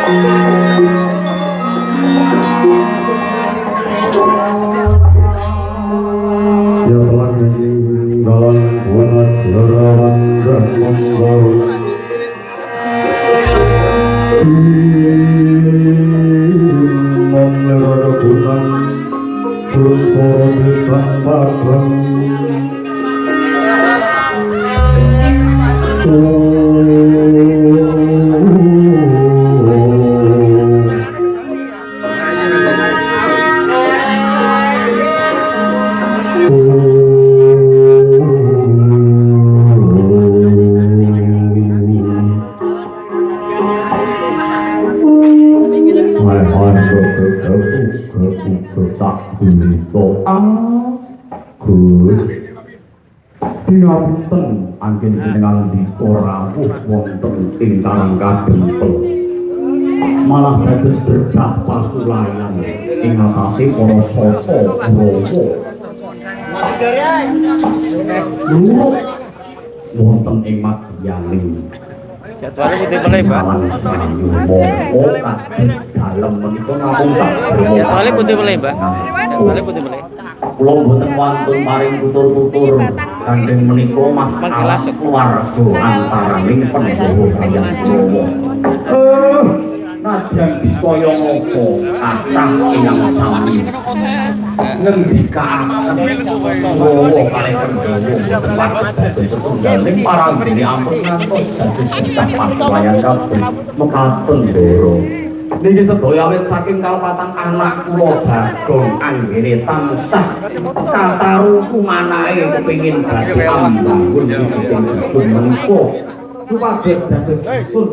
Ya telah ninggalan buat lerawan dan menggarut timon lerada kunang surut soro depan padang Gus dingapunten anggen jenengan dikorawuh wonten ing Karang Kadempel malah dados berkah pasulayan ing atase para sata Kurawa luruk wonten ing madyaning jadwalnya putih mulai Pak sayu mongko kados dalem menika namung sak jadwalnya putih mulai Pak jadwalnya putih mulai kula mboten wantun paring tutur-tutur kandheng menika masalah keluarga antaraning Pandhawa kaliyan Kurawa. Nadyan dikaya ngapa kathah ingkang sami ngendikaaken Kurawa kalih Pandhawa mboten wates dados setunggal ning parandene ampun ngantos dados bocah pasulayan kabeh mekaten Ndara. Niki sedaya awit saking kalpatan anak kula Bagong anggene tansah kataruku manake kepengin badhe ambangun wujuding dusun menika supados dados dusun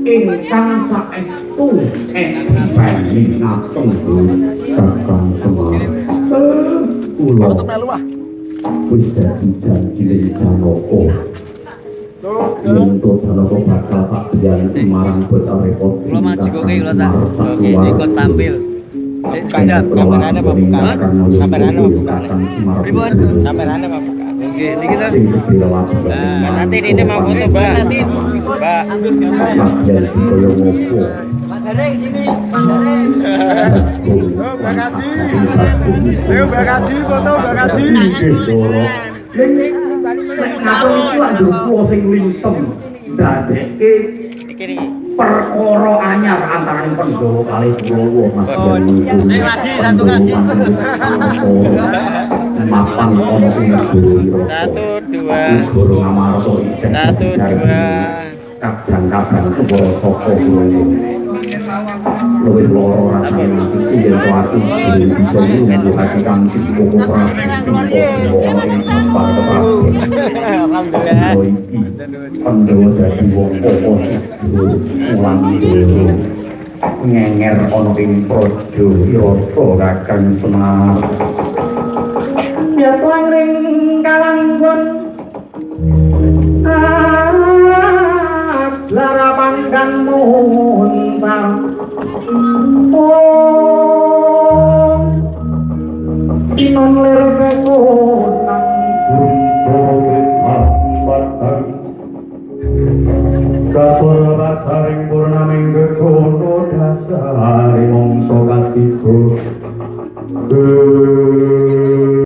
ingkang saestu edipeni ngaten Gus Kakang Semar. Kula wis dadi janjine Janaka. Yen to Janaka bakal sakdiyanti marang Bathara Kula majikoke kula tak oke ikut tampil kamerane Pak buka kamerane Pak buka pripun kamerane Pak buka nggih niki to nanti ini mau foto Mbak nanti Mbak jadi kaya ngopo Pak Gareng sini Pak Gareng Mbak Kaji ayo Mbak Kaji foto Mbak Kaji nek katon iki lak njupuk sing lingsem ndadekke perkara anyar antaraning Pandhawa kalih Kurawa madyan niku. Ning lagi satu kaki. Mapan ana ing negara Wirata. 1 2 Negara Ngamarta isih 1 2 kadang-kadang para saka Kurawa. Luwih lara rasane atiku yen to aku durung bisa nyuwuhake Kanjeng Koko Prabu ana ing sampar kepraben. alhamdulillah Iki Pandhawa dadi wong apa sidul ulang dulu ngenger ana ing praja Wirata Kakang Semar. Ya langring kalanggon lara pangkang muntar inon lir beko nang sungsore tambatan kasur bacaring purnaming gegono dasari mongso katiga